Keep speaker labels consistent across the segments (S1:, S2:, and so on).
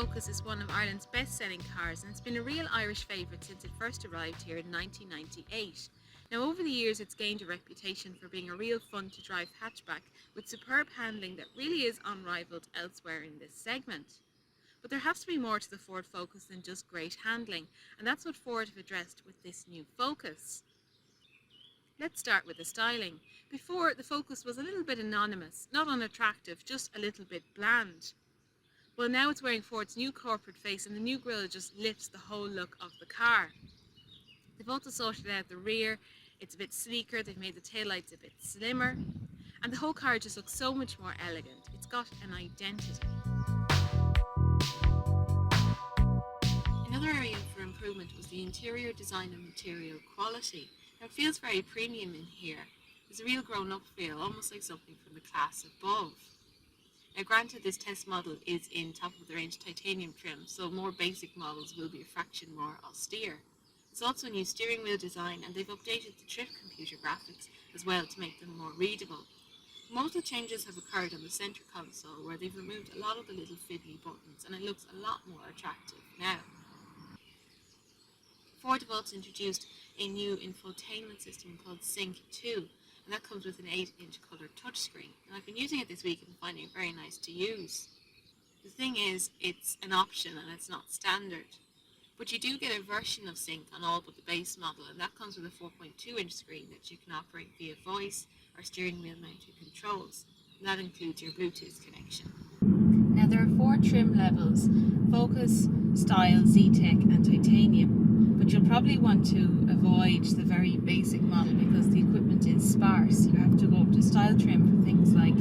S1: Focus is one of Ireland's best-selling cars, and it's been a real Irish favourite since it first arrived here in 1998. Now, over the years, it's gained a reputation for being a real fun-to-drive hatchback with superb handling that really is unrivaled elsewhere in this segment. But there has to be more to the Ford Focus than just great handling, and that's what Ford have addressed with this new Focus. Let's start with the styling. Before, the Focus was a little bit anonymous, not unattractive, just a little bit bland. Well, now it's wearing Ford's new corporate face, and the new grille just lifts the whole look of the car. They've also sorted out the rear. It's a bit sleeker, they've made the taillights a bit slimmer, and the whole car just looks so much more elegant. It's got an identity. Another area for improvement was the interior design and material quality. Now, it feels very premium in here. There's a real grown-up feel, almost like something from the class above. Now, granted, this test model is in top-of-the-range titanium trim, so more basic models will be a fraction more austere. There's also a new steering wheel design, and they've updated the trip computer graphics as well to make them more readable. Most of the changes have occurred on the centre console, where they've removed a lot of the little fiddly buttons, and it looks a lot more attractive now. Ford have also introduced a new infotainment system called Sync 2, and that comes with an 8-inch colour touchscreen. And I've been using it this week and finding it very nice to use. The thing is, it's an option and it's not standard. But you do get a version of Sync on all but the base model, and that comes with a 4.2-inch screen that you can operate via voice or steering wheel mounted controls. And that includes your Bluetooth connection. Now, there are 4 trim levels: Focus, Style, Z-Tech and Titanium. But you'll probably want to avoid the very basic model because the equipment is sparse. You have to go up to style trim for things like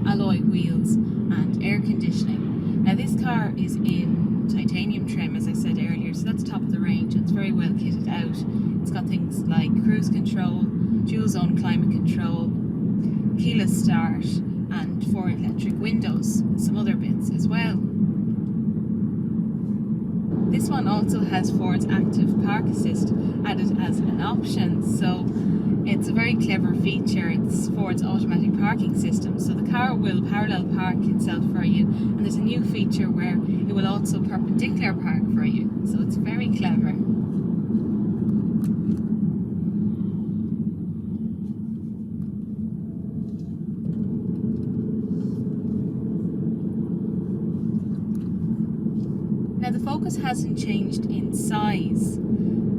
S1: alloy wheels and air conditioning. Now, this car is in titanium trim, as I said earlier, so that's top of the range. It's very well kitted out. It's got things like cruise control, dual zone climate control, keyless start and 4 electric windows, and some other bits as well. This one also has Ford's Active Park Assist added as an option, so it's a very clever feature. It's Ford's automatic parking system, so the car will parallel park itself for you, and there's a new feature where it will also perpendicular park for you, so it's very clever. Now, the Focus hasn't changed in size,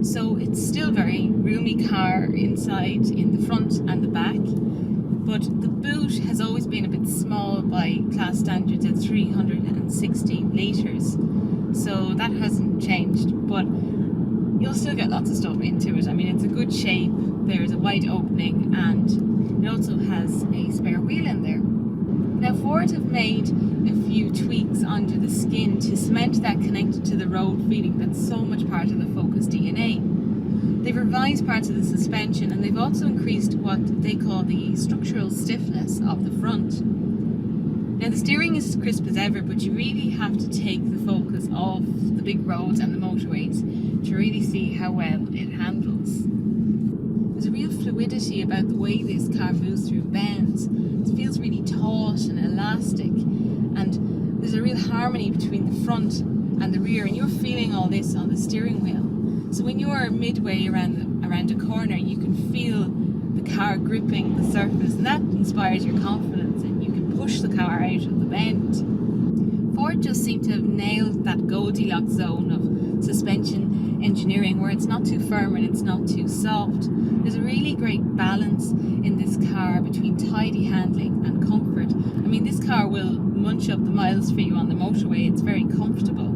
S1: so it's still a very roomy car inside in the front and the back, but the boot has always been a bit small by class standards at 316 litres, so that hasn't changed, but you'll still get lots of stuff into it. I mean, it's a good shape, there's a wide opening, and it also has a spare wheel in there. Now, Ford have made a few tweaks under the skin to cement that connected to the road feeling that's so much part of the Focus DNA. They've revised parts of the suspension, and they've also increased what they call the structural stiffness of the front. Now, the steering is as crisp as ever, but you really have to take the Focus off the big roads and the motorways to really see how well it handles. There's a real fluidity about the way this car moves through bends. It feels really taut and elastic, and there's a real harmony between the front and the rear, and you're feeling all this on the steering wheel. So when you're midway around a corner, you can feel the car gripping the surface, and that inspires your confidence, and you can push the car out of the bend. Ford just seem to have nailed that Goldilocks zone of suspension engineering, where it's not too firm and it's not too soft. There's a really great balance in this car between tidy handling and comfort. I mean, this car will munch up the miles for you on the motorway. It's very comfortable.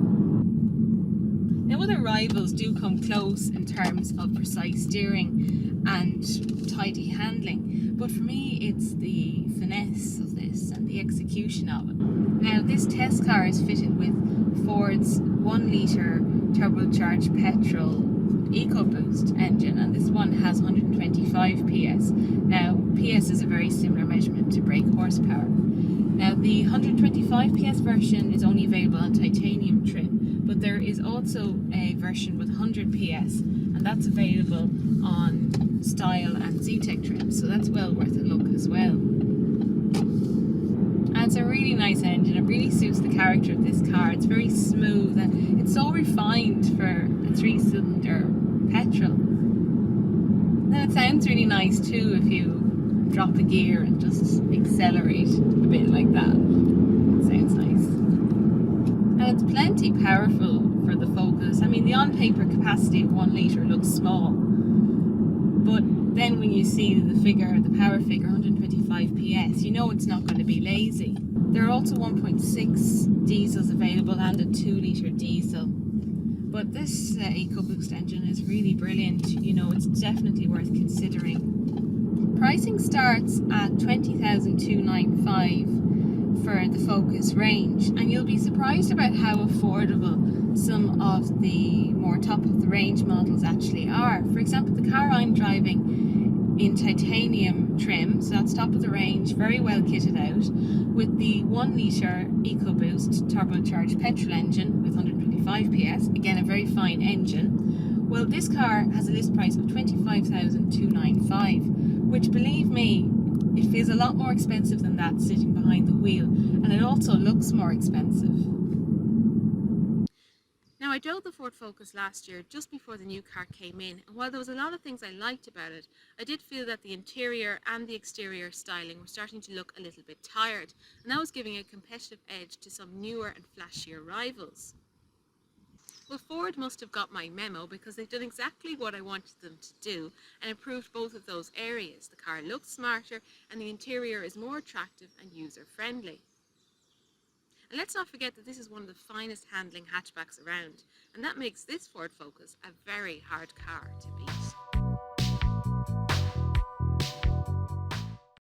S1: Now, other rivals do come close in terms of precise steering and tidy handling, but for me it's the finesse of this and the execution of it. Now, this test car is fitted with Ford's 1 litre turbocharged petrol EcoBoost engine, and this one has 125 PS. Now, PS is a very similar measurement to brake horsepower. Now, the 125 PS version is only available on titanium trim, but there is also a version with 100 PS, and that's available on Style and Z-Tech trim, so that's well worth a look as well. And it's a really nice engine. It really suits the character of this car. It's very smooth and it's so refined for a 3-cylinder petrol. Then it sounds really nice too if you drop the gear and just accelerate a bit like that. It sounds nice. And it's plenty powerful for the Focus. I mean, the on-paper capacity of 1 litre looks small, but then when you see the figure, the power figure, 125 PS, you know it's not going to be lazy. There are also 1.6 diesels available and a 2 litre diesel. But this EcoBoost engine is really brilliant. You know, it's definitely worth considering. Pricing starts at $20,295 for the Focus range, and you'll be surprised about how affordable some of the more top of the range models actually are. For example, the car I'm driving in titanium trim, so that's top of the range, very well kitted out, with the 1 litre EcoBoost turbocharged petrol engine with 125 PS, again a very fine engine. Well, this car has a list price of $25,295, which, believe me, it feels a lot more expensive than that sitting behind the wheel, and it also looks more expensive. Now, I drove the Ford Focus last year just before the new car came in, and while there was a lot of things I liked about it, I did feel that the interior and the exterior styling were starting to look a little bit tired, and that was giving a competitive edge to some newer and flashier rivals. Well, Ford must have got my memo, because they've done exactly what I wanted them to do and improved both of those areas. The car looks smarter and the interior is more attractive and user-friendly. And let's not forget that this is one of the finest handling hatchbacks around, and that makes this Ford Focus a very hard car to beat.